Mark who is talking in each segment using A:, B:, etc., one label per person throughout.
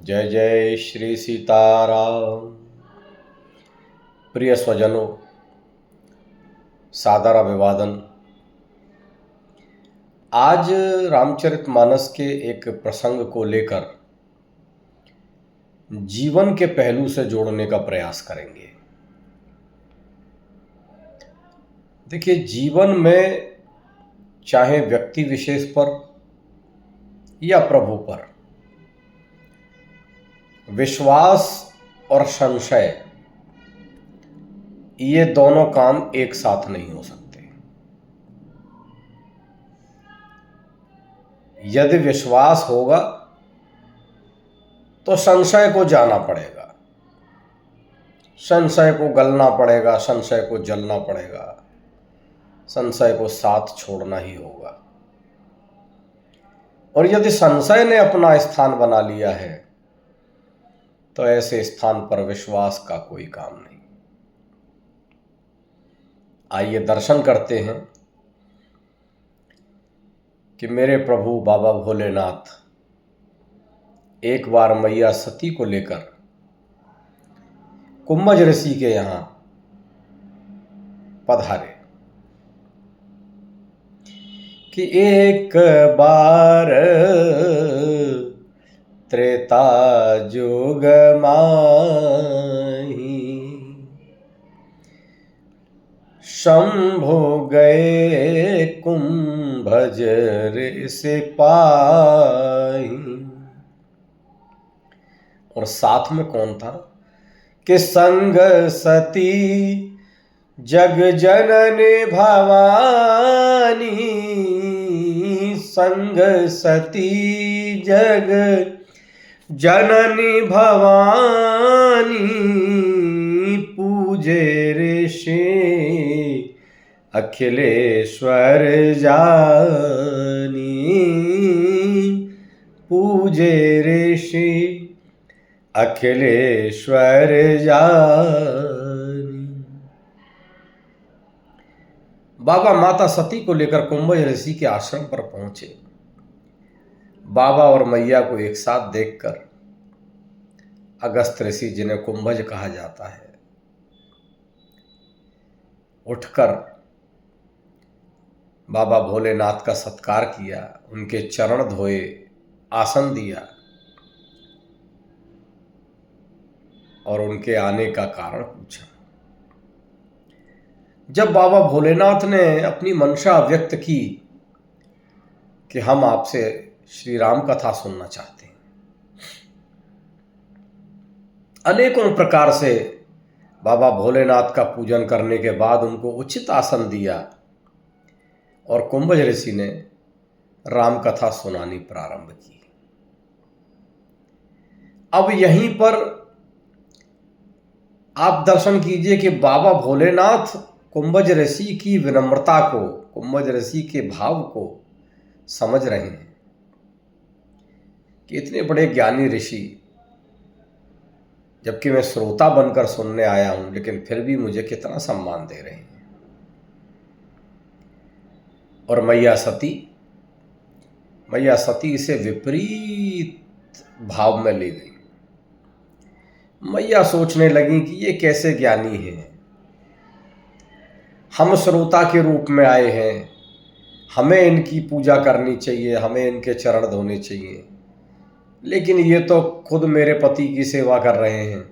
A: जय जय श्री सीताराम। प्रिय स्वजनों, सादर अभिवादन। आज रामचरितमानस के एक प्रसंग को लेकर जीवन के पहलू से जोड़ने का प्रयास करेंगे। देखिए, जीवन में चाहे व्यक्ति विशेष पर या प्रभु पर विश्वास और संशय, ये दोनों काम एक साथ नहीं हो सकते। यदि विश्वास होगा तो संशय को जाना पड़ेगा, संशय को गलना पड़ेगा, संशय को जलना पड़ेगा, संशय को साथ छोड़ना ही होगा। और यदि संशय ने अपना स्थान बना लिया है तो ऐसे स्थान पर विश्वास का कोई काम नहीं। आइए दर्शन करते हैं कि मेरे प्रभु बाबा भोलेनाथ एक बार मैया सती को लेकर कुंभज ऋषि के यहाँ पधारे कि एक बार त्रेता जुग माही शंभु गए कुंभज ऋषि पाही। और साथ में कौन था कि संग सती जग जननी भवानी, संग सती जग जननी भवानी, पूजे ऋषि अखिलेश्वर जानी, पूजे ऋषि अखिलेश्वर जानी। बाबा माता सती को लेकर कुंभज ऋषि के आश्रम पर पहुंचे। बाबा और मैया को एक साथ देखकर अगस्त ऋषि, जिन्हें कुंभज कहा जाता है, उठकर बाबा भोलेनाथ का सत्कार किया, उनके चरण धोए, आसन दिया और उनके आने का कारण पूछा। जब बाबा भोलेनाथ ने अपनी मंशा व्यक्त की कि हम आपसे श्री राम कथा सुनना चाहते हैं, अनेकों प्रकार से बाबा भोलेनाथ का पूजन करने के बाद उनको उचित आसन दिया और कुंभज ऋषि ने राम कथा सुनानी प्रारंभ की। अब यहीं पर आप दर्शन कीजिए कि बाबा भोलेनाथ कुंभज ऋषि की विनम्रता को, कुंभज ऋषि के भाव को समझ रहे हैं कि इतने बड़े ज्ञानी ऋषि, जबकि मैं श्रोता बनकर सुनने आया हूं, लेकिन फिर भी मुझे कितना सम्मान दे रहे हैं। और मैया सती इसे विपरीत भाव में ले गई। मैया सोचने लगी कि ये कैसे ज्ञानी हैं, हम श्रोता के रूप में आए हैं, हमें इनकी पूजा करनी चाहिए, हमें इनके चरण धोने चाहिए, लेकिन ये तो खुद मेरे पति की सेवा कर रहे हैं।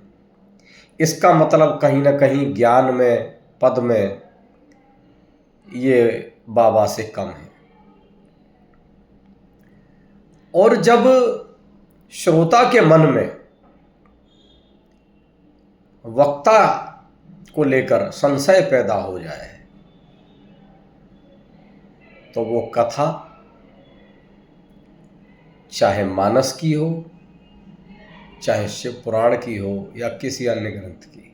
A: इसका मतलब कहीं ना कहीं ज्ञान में, पद में ये बाबा से कम है। और जब श्रोता के मन में वक्ता को लेकर संशय पैदा हो जाए तो वो कथा चाहे मानस की हो, चाहे शिव पुराण की हो या किसी अन्य ग्रंथ की,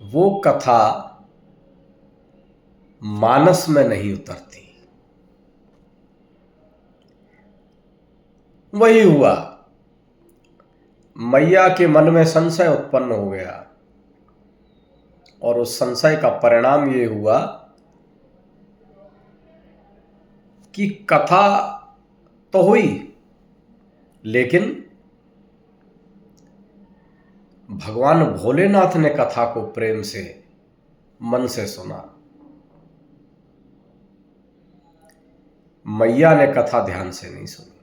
A: वो कथा मानस में नहीं उतरती। वही हुआ, मैया के मन में संशय उत्पन्न हो गया और उस संशय का परिणाम ये हुआ कि कथा तो हुई, लेकिन भगवान भोलेनाथ ने कथा को प्रेम से, मन से सुना। मैया ने कथा ध्यान से नहीं सुनी।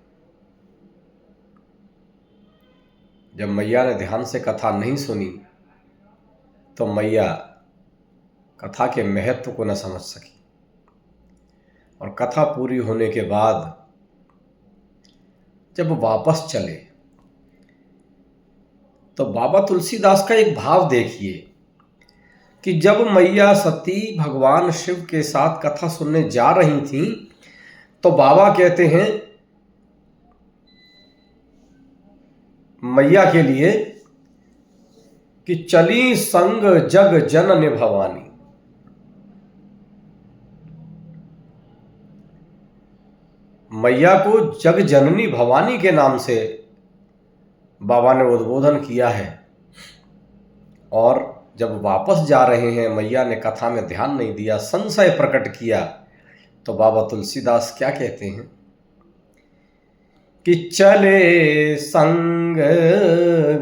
A: जब मैया ने ध्यान से कथा नहीं सुनी तो मैया कथा के महत्व को न समझ सकी। और कथा पूरी होने के बाद जब वापस चले तो बाबा तुलसीदास का एक भाव देखिए कि जब मैया सती भगवान शिव के साथ कथा सुनने जा रही थीं तो बाबा कहते हैं मैया के लिए कि चली संग जग जननी भवानी। मैया को जग जननी भवानी के नाम से बाबा ने उद्बोधन किया है। और जब वापस जा रहे हैं, मैया ने कथा में ध्यान नहीं दिया, संशय प्रकट किया, तो बाबा तुलसीदास क्या कहते हैं कि चले संग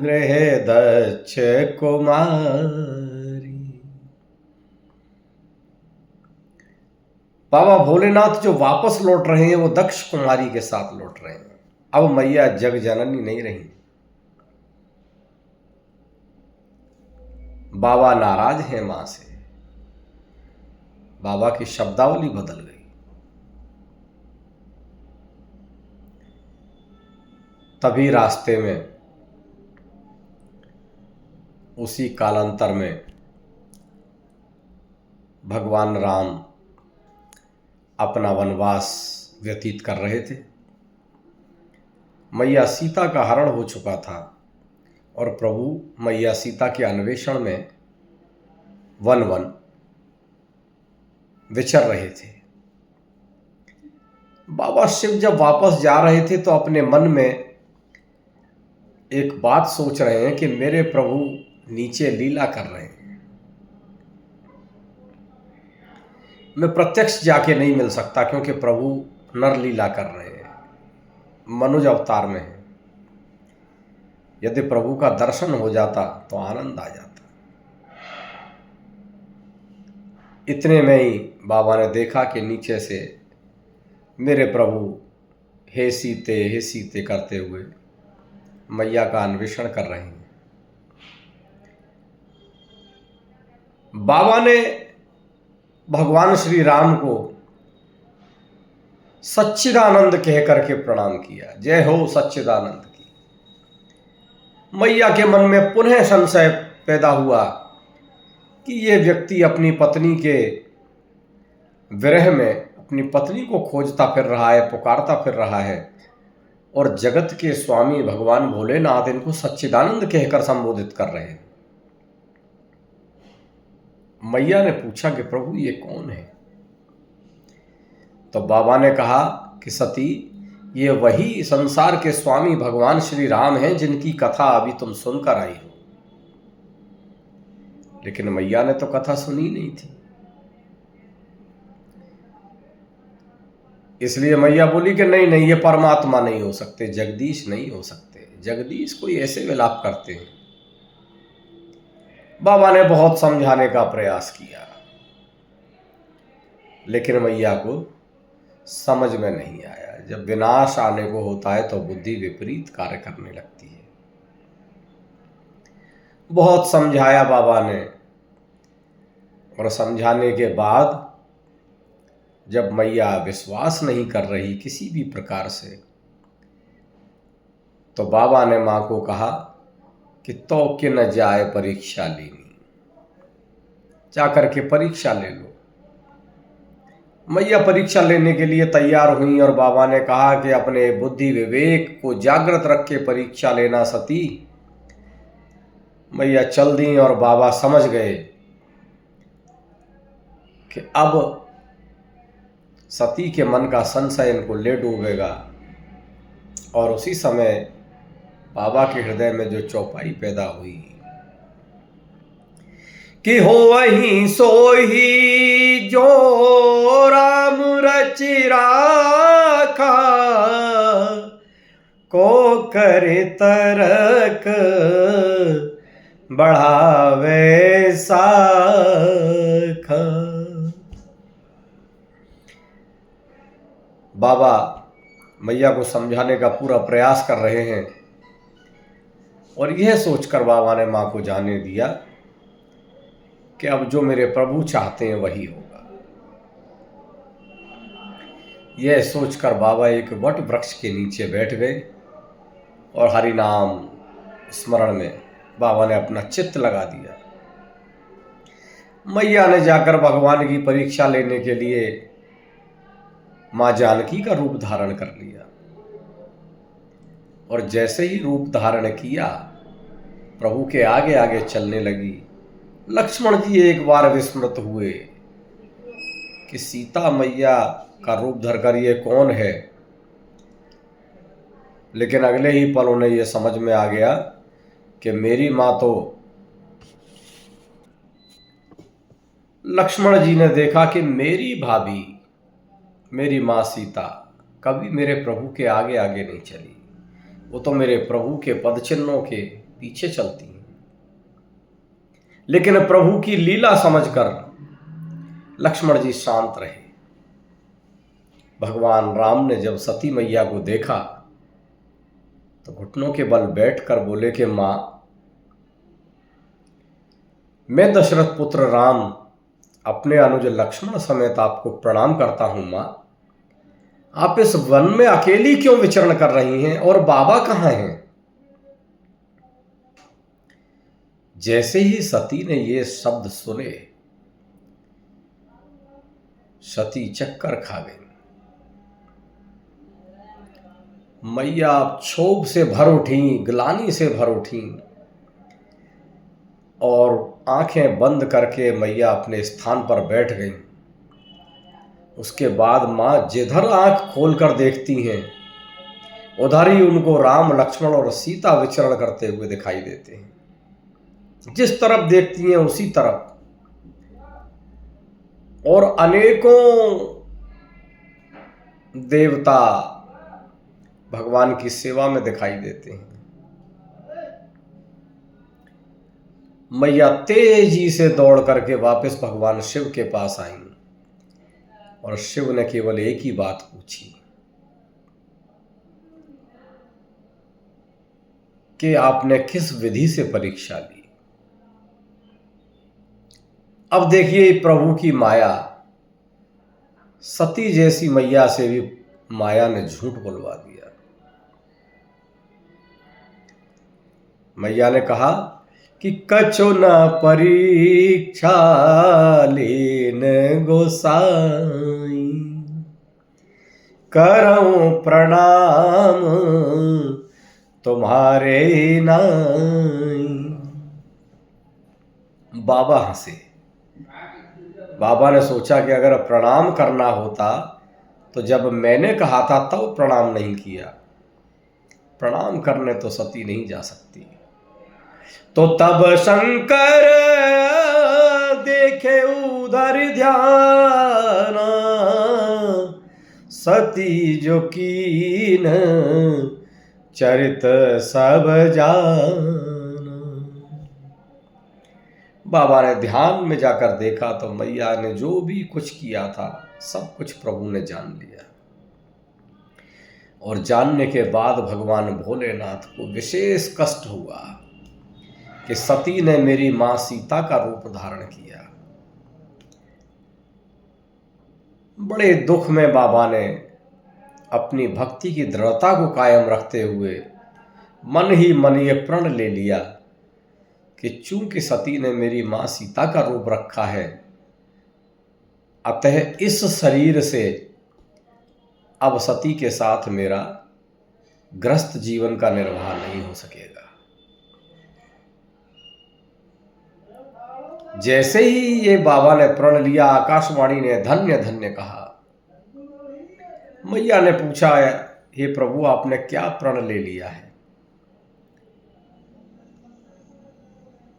A: गृह दक्ष कुमारी। बाबा भोलेनाथ जो वापस लौट रहे हैं वो दक्ष कुमारी के साथ लौट रहे हैं। अब मैया जग जननी नहीं रही। बाबा नाराज हैं मां से। बाबा की शब्दावली बदल गई। तभी रास्ते में उसी कालांतर में भगवान राम अपना वनवास व्यतीत कर रहे थे। मैया सीता का हरण हो चुका था और प्रभु मैया सीता के अन्वेषण में वन वन विचर रहे थे। बाबा शिव जब वापस जा रहे थे तो अपने मन में एक बात सोच रहे हैं कि मेरे प्रभु नीचे लीला कर रहे हैं, मैं प्रत्यक्ष जाके नहीं मिल सकता क्योंकि प्रभु नर लीला कर रहे हैं, मनुज अवतार में है। यदि प्रभु का दर्शन हो जाता तो आनंद आ जाता। इतने में ही बाबा ने देखा कि नीचे से मेरे प्रभु हे सीते करते हुए मैया का अन्वेषण कर रहे हैं। बाबा ने भगवान श्री राम को सच्चिदानंद कह करके प्रणाम किया। जय हो सच्चिदानंद की। मैया के मन में पुनः संशय पैदा हुआ कि ये व्यक्ति अपनी पत्नी के विरह में अपनी पत्नी को खोजता फिर रहा है, पुकारता फिर रहा है, और जगत के स्वामी भगवान भोलेनाथ इनको सच्चिदानंद कहकर संबोधित कर रहे हैं। मैया ने पूछा कि प्रभु ये कौन है? तो बाबा ने कहा कि सती, ये वही संसार के स्वामी भगवान श्री राम हैं जिनकी कथा अभी तुम सुनकर आई हो। लेकिन मैया ने तो कथा सुनी नहीं थी। इसलिए मैया बोली कि नहीं नहीं, ये परमात्मा नहीं हो सकते, जगदीश नहीं हो सकते। जगदीश कोई ऐसे विलाप करते हैं। बाबा ने बहुत समझाने का प्रयास किया लेकिन मैया को समझ में नहीं आया। जब विनाश आने को होता है तो बुद्धि विपरीत कार्य करने लगती है। बहुत समझाया बाबा ने, और समझाने के बाद जब मैया विश्वास नहीं कर रही किसी भी प्रकार से, तो बाबा ने मां को कहा कि तो कि न जाए परीक्षा लेनी, जाकर के परीक्षा ले लो। मैया परीक्षा लेने के लिए तैयार हुई और बाबा ने कहा कि अपने बुद्धि विवेक को जागृत रख के परीक्षा लेना सती। मैया चल दी और बाबा समझ गए कि अब सती के मन का संशय इनको ले डूबेगा। और उसी समय बाबा के हृदय में जो चौपाई पैदा हुई कि हो वही सोही जो राम रचि राखा, को करे तरक बढ़ावे साखा। बाबा मैया को समझाने का पूरा प्रयास कर रहे हैं और यह सोचकर बाबा ने माँ को जाने दिया कि अब जो मेरे प्रभु चाहते हैं वही होगा। यह सोचकर बाबा एक वट वृक्ष के नीचे बैठ गए और हरि नाम स्मरण में बाबा ने अपना चित्त लगा दिया। मैया ने जाकर भगवान की परीक्षा लेने के लिए माँ जानकी का रूप धारण कर लिया और जैसे ही रूप धारण किया प्रभु के आगे आगे चलने लगी। लक्ष्मण जी एक बार विस्मृत हुए कि सीता मैया का रूप धरकर ये कौन है, लेकिन अगले ही पल उन्हें यह समझ में आ गया कि मेरी माँ तो। लक्ष्मण जी ने देखा कि मेरी भाभी, मेरी माँ सीता कभी मेरे प्रभु के आगे आगे नहीं चली, वो तो मेरे प्रभु के पद चिन्हों के पीछे चलती हैं। लेकिन प्रभु की लीला समझकर लक्ष्मण जी शांत रहे। भगवान राम ने जब सती मैया को देखा तो घुटनों के बल बैठकर बोले कि माँ, मैं दशरथ पुत्र राम अपने अनुज लक्ष्मण समेत आपको प्रणाम करता हूं। माँ, आप इस वन में अकेली क्यों विचरण कर रही हैं और बाबा कहाँ हैं? जैसे ही सती ने ये शब्द सुने सती चक्कर खा गई। मैया क्षोभ से भर उठी, ग्लानि से भर उठी और आंखें बंद करके मैया अपने स्थान पर बैठ गई। उसके बाद माँ जिधर आंख खोलकर देखती हैं उधर ही उनको राम, लक्ष्मण और सीता विचरण करते हुए दिखाई देते हैं। जिस तरफ देखती हैं उसी तरफ और अनेकों देवता भगवान की सेवा में दिखाई देते हैं। मैया तेजी से दौड़ करके वापस भगवान शिव के पास आई और शिव ने केवल एक ही बात पूछी कि आपने किस विधि से परीक्षा ली। अब देखिए प्रभु की माया, सती जैसी मैया से भी माया ने झूठ बुलवा दिया। मैया ने कहा कि कछु न परीक्षा लेन गोसाई, करऊं प्रणाम तुम्हारे नाई। बाबा हंसे। बाबा ने सोचा कि अगर प्रणाम करना होता तो जब मैंने कहा था तब प्रणाम नहीं किया। प्रणाम करने तो सती नहीं जा सकती। तो तब शंकर देखे उधर ध्यान, सती जो कीन चरित सब जान। बाबा ने ध्यान में जाकर देखा तो मैया ने जो भी कुछ किया था सब कुछ प्रभु ने जान लिया। और जानने के बाद भगवान भोलेनाथ को विशेष कष्ट हुआ कि सती ने मेरी मां सीता का रूप धारण किया। बड़े दुख में बाबा ने अपनी भक्ति की दृढ़ता को कायम रखते हुए मन ही मन ये प्रण ले लिया कि चूंकि सती ने मेरी मां सीता का रूप रखा है, अतः इस शरीर से अब सती के साथ मेरा ग्रस्त जीवन का निर्वाह नहीं हो सकेगा। जैसे ही ये बाबा ने प्रण लिया, आकाशवाणी ने धन्य धन्य कहा। मैया ने पूछा, हे प्रभु आपने क्या प्रण ले लिया है?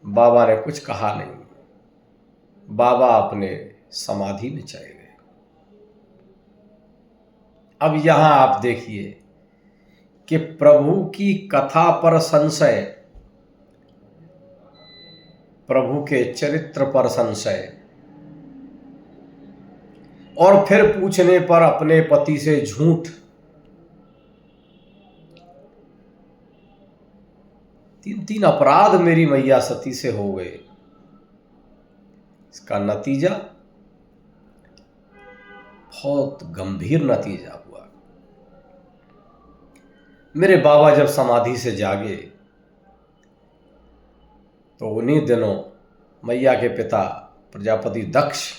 A: बाबा ने कुछ कहा नहीं। बाबा अपने समाधि में चले गए। अब यहां आप देखिए कि प्रभु की कथा पर संशय प्रभु के चरित्र पर संशय, और फिर पूछने पर अपने पति से झूठ। तीन अपराध मेरी मैया सती से हो गए। इसका नतीजा बहुत गंभीर नतीजा हुआ। मेरे बाबा जब समाधि से जागे तो उन्हीं दिनों मैया के पिता प्रजापति दक्ष,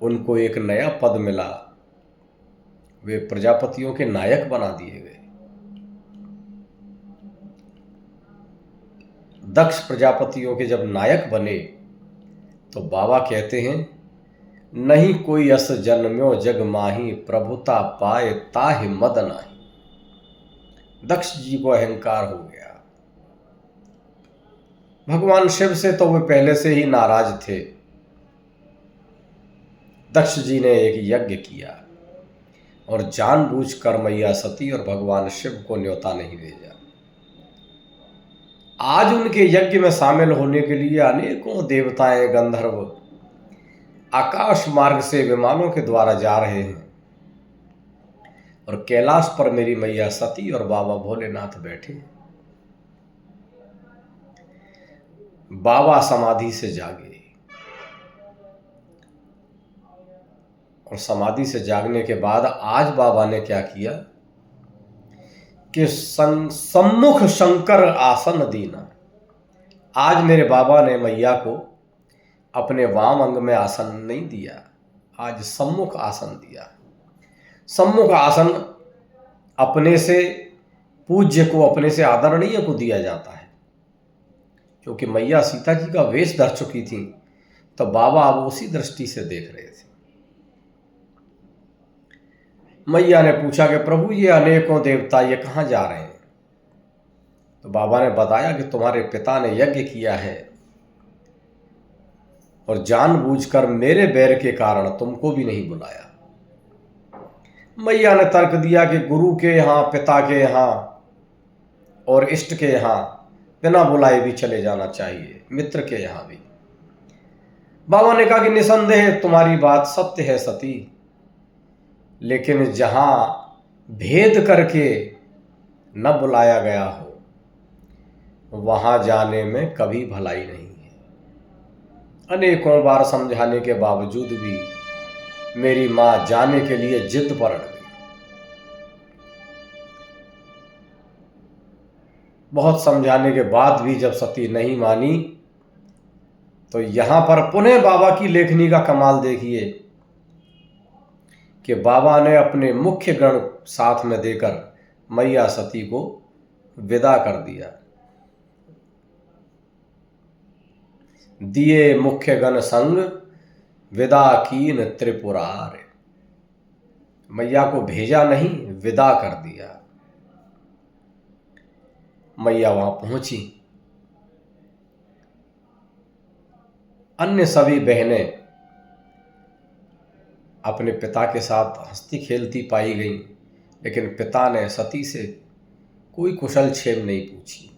A: उनको एक नया पद मिला, वे प्रजापतियों के नायक बना दिए गए। दक्ष प्रजापतियों के जब नायक बने तो बाबा कहते हैं, नहीं कोई अस जन्म्यो जग माही, प्रभुता पाए ताहि मद नाही। दक्ष जी को अहंकार हो गया। भगवान शिव से तो वे पहले से ही नाराज थे। दक्ष जी ने एक यज्ञ किया और जानबूझकर मैया सती और भगवान शिव को न्योता नहीं भेजा। आज उनके यज्ञ में शामिल होने के लिए अनेकों देवताएं, गंधर्व आकाश मार्ग से विमानों के द्वारा जा रहे हैं और कैलाश पर मेरी मैया सती और बाबा भोलेनाथ बैठे। बाबा समाधि से जागे और समाधि से जागने के बाद आज बाबा ने क्या किया कि सम्मुख शंकर आसन दीना। आज मेरे बाबा ने मैया को अपने वाम अंग में आसन नहीं दिया, आज सम्मुख आसन दिया। सम्मुख आसन अपने से पूज्य को, अपने से आदरणीय को दिया जाता है। क्योंकि मैया सीता जी का वेश धर चुकी थी तो बाबा अब उसी दृष्टि से देख रहे थे। मैया ने पूछा कि प्रभु ये अनेकों देवता ये कहाँ जा रहे हैं? तो बाबा ने बताया कि तुम्हारे पिता ने यज्ञ किया है और जानबूझकर मेरे बैर के कारण तुमको भी नहीं बुलाया। मैया ने तर्क दिया कि गुरु के यहाँ, पिता के यहाँ और इष्ट के यहाँ बिना बुलाए भी चले जाना चाहिए, मित्र के यहाँ भी। बाबा ने कहा कि निसंदेह तुम्हारी बात सत्य है सती, लेकिन जहां भेद करके न बुलाया गया हो वहां जाने में कभी भलाई नहीं है। अनेकों बार समझाने के बावजूद भी मेरी मां जाने के लिए जिद पर अड़ गई। बहुत समझाने के बाद भी जब सती नहीं मानी तो यहां पर पुनः बाबा की लेखनी का कमाल देखिए कि बाबा ने अपने मुख्य गण साथ में देकर मैया सती को विदा कर दिया। दिए मुख्य गण संग विदा कीन त्रिपुरार। मैया को भेजा नहीं, विदा कर दिया। मैया वहां पहुंची। अन्य सभी बहनें अपने पिता के साथ हंसती खेलती पाई गईं, लेकिन पिता ने सती से कोई कुशल क्षेम नहीं पूछी।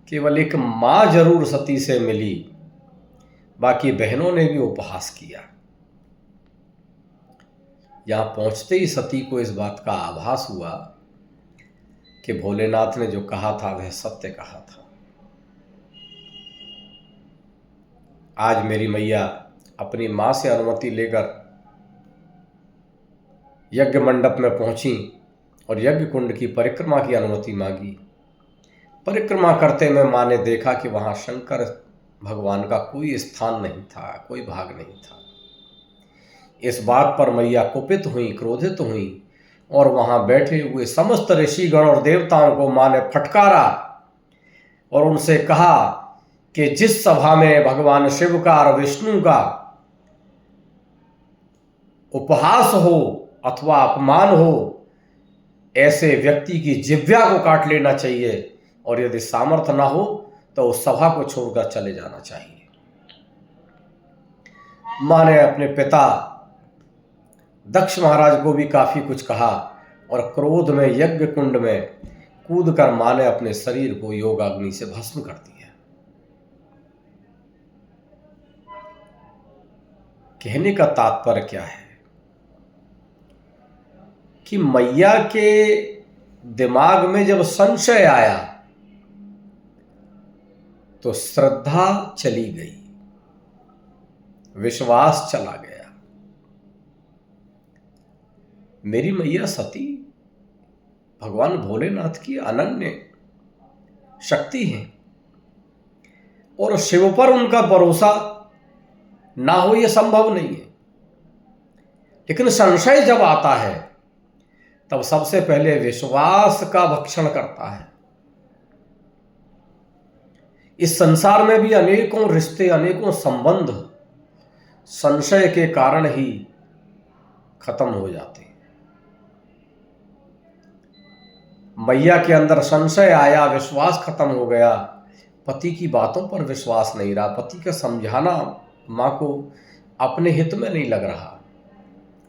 A: केवल एक मां जरूर सती से मिली, बाकी बहनों ने भी उपहास किया। यहां पहुंचते ही सती को इस बात का आभास हुआ कि भोलेनाथ ने जो कहा था वह सत्य कहा था। आज मेरी मैया अपनी मां से अनुमति लेकर यज्ञ मंडप में पहुंची और यज्ञ कुंड की परिक्रमा की अनुमति मांगी। परिक्रमा करते में मां ने देखा कि वहां शंकर भगवान का कोई स्थान नहीं था, कोई भाग नहीं था। इस बात पर मैया कुपित हुई, क्रोधित हुई और वहां बैठे हुए समस्त ऋषिगण और देवताओं को मां ने फटकारा और उनसे कहा कि जिस सभा में भगवान शिव का और विष्णु का उपहास हो अथवा अपमान हो, ऐसे व्यक्ति की जिह्वा को काट लेना चाहिए और यदि सामर्थ्य ना हो तो उस सभा को छोड़कर चले जाना चाहिए। मां ने अपने पिता दक्ष महाराज को भी काफी कुछ कहा और क्रोध में यज्ञ कुंड में कूद कर मां ने अपने शरीर को योगाग्नि से भस्म कर दिया। कहने का तात्पर्य क्या है कि मैया के दिमाग में जब संशय आया तो श्रद्धा चली गई, विश्वास चला गया। मेरी मैया सती भगवान भोलेनाथ की अनन्य शक्ति है और शिव पर उनका भरोसा ना हो यह संभव नहीं है। लेकिन संशय जब आता है तब सबसे पहले विश्वास का भक्षण करता है। इस संसार में भी अनेकों रिश्ते, अनेकों संबंध संशय के कारण ही खत्म हो जाते हैं। मैया के अंदर संशय आया, विश्वास खत्म हो गया, पति की बातों पर विश्वास नहीं रहा, पति का समझाना मां को अपने हित में नहीं लग रहा,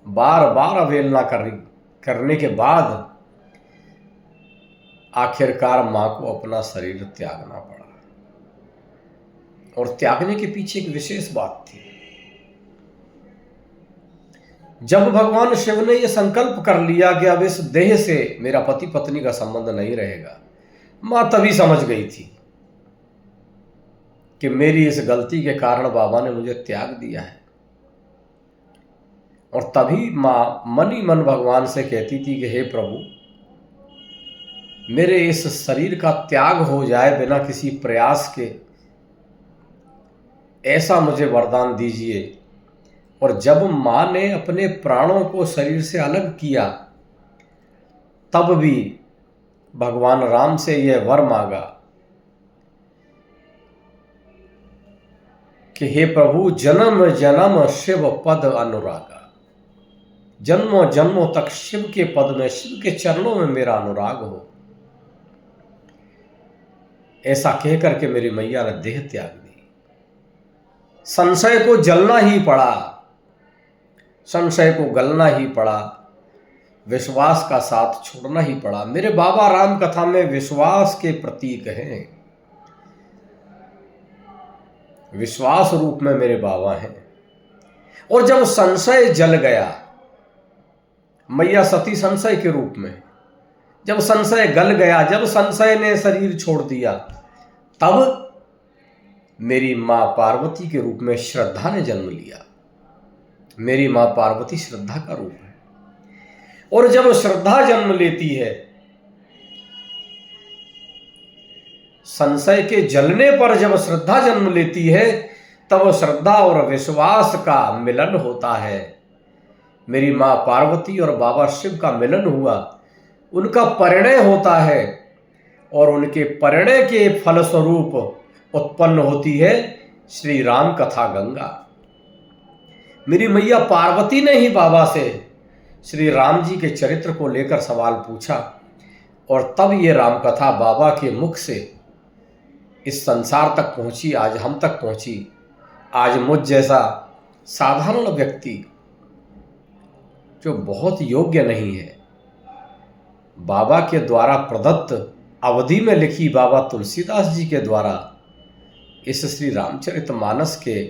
A: बार बार अवहेलना करने के बाद आखिरकार मां को अपना शरीर त्यागना पड़ा। और त्यागने के पीछे एक विशेष बात थी। जब भगवान शिव ने यह संकल्प कर लिया कि अब इस देह से मेरा पति पत्नी का संबंध नहीं रहेगा, मां तभी समझ गई थी कि मेरी इस गलती के कारण बाबा ने मुझे त्याग दिया है। और तभी मां मन ही मन भगवान से कहती थी कि हे प्रभु, मेरे इस शरीर का त्याग हो जाए बिना किसी प्रयास के, ऐसा मुझे वरदान दीजिए। और जब मां ने अपने प्राणों को शरीर से अलग किया तब भी भगवान राम से यह वर मांगा कि हे प्रभु, जन्म जन्म शिव पद अनुरागा, जन्मों जन्मों तक शिव के पद में, शिव के चरणों में मेरा अनुराग हो। ऐसा कहकर के मेरी मैया ने देह त्याग दी। संशय को जलना ही पड़ा, संशय को गलना ही पड़ा, विश्वास का साथ छोड़ना ही पड़ा। मेरे बाबा राम कथा में विश्वास के प्रतीक हैं, विश्वास रूप में मेरे बाबा हैं। और जब संशय जल गया, मैया सती संशय के रूप में, जब संशय गल गया, जब संशय ने शरीर छोड़ दिया, तब मेरी मां पार्वती के रूप में श्रद्धा ने जन्म लिया। मेरी मां पार्वती श्रद्धा का रूप है। और जब श्रद्धा जन्म लेती है, संशय के जलने पर जब श्रद्धा जन्म लेती है, तब श्रद्धा और विश्वास का मिलन होता है। मेरी मां पार्वती और बाबा शिव का मिलन हुआ, उनका परिणय होता है और उनके परिणय के फलस्वरूप उत्पन्न होती है श्री राम कथा गंगा। मेरी मैया पार्वती ने ही बाबा से श्री राम जी के चरित्र को लेकर सवाल पूछा और तब ये राम कथा बाबा के मुख से इस संसार तक पहुंची, आज हम तक पहुंची। आज मुझ जैसा साधारण व्यक्ति जो बहुत योग्य नहीं है, बाबा के द्वारा प्रदत्त अवधि में लिखी बाबा तुलसीदास जी के द्वारा इस श्री रामचरितमानस के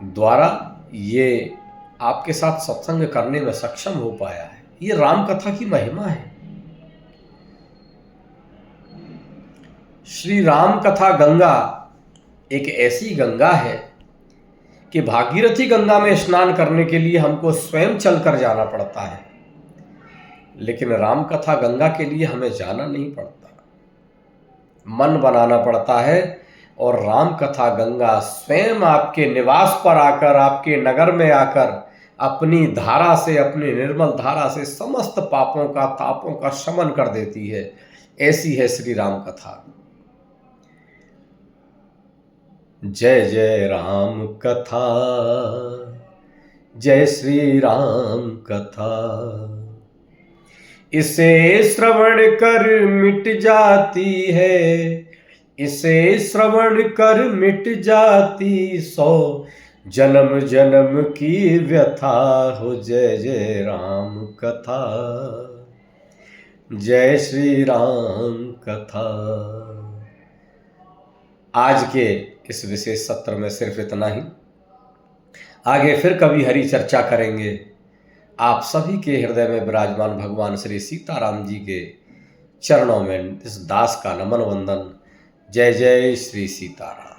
A: द्वारा ये आपके साथ सत्संग करने में सक्षम हो पाया है। ये राम कथा की महिमा है। श्री राम कथा गंगा एक ऐसी गंगा है कि भागीरथी गंगा में स्नान करने के लिए हमको स्वयं चलकर जाना पड़ता है, लेकिन राम कथा गंगा के लिए हमें जाना नहीं पड़ता, मन बनाना पड़ता है। और राम कथा गंगा स्वयं आपके निवास पर आकर, आपके नगर में आकर अपनी धारा से, अपनी निर्मल धारा से समस्त पापों का, तापों का शमन कर देती है। ऐसी है श्री राम कथा। जय जय राम कथा, जय श्री राम कथा, इसे श्रवण कर मिट जाती है, इसे श्रवण कर मिट जाती 100 जन्म जन्म की व्यथा हो। जय जय राम कथा, जय श्री राम कथा। आज के इस विशेष सत्र में सिर्फ इतना ही। आगे फिर कभी हरी चर्चा करेंगे। आप सभी के हृदय में विराजमान भगवान श्री सीताराम जी के चरणों में इस दास का नमन वंदन। जय जय श्री सीताराम।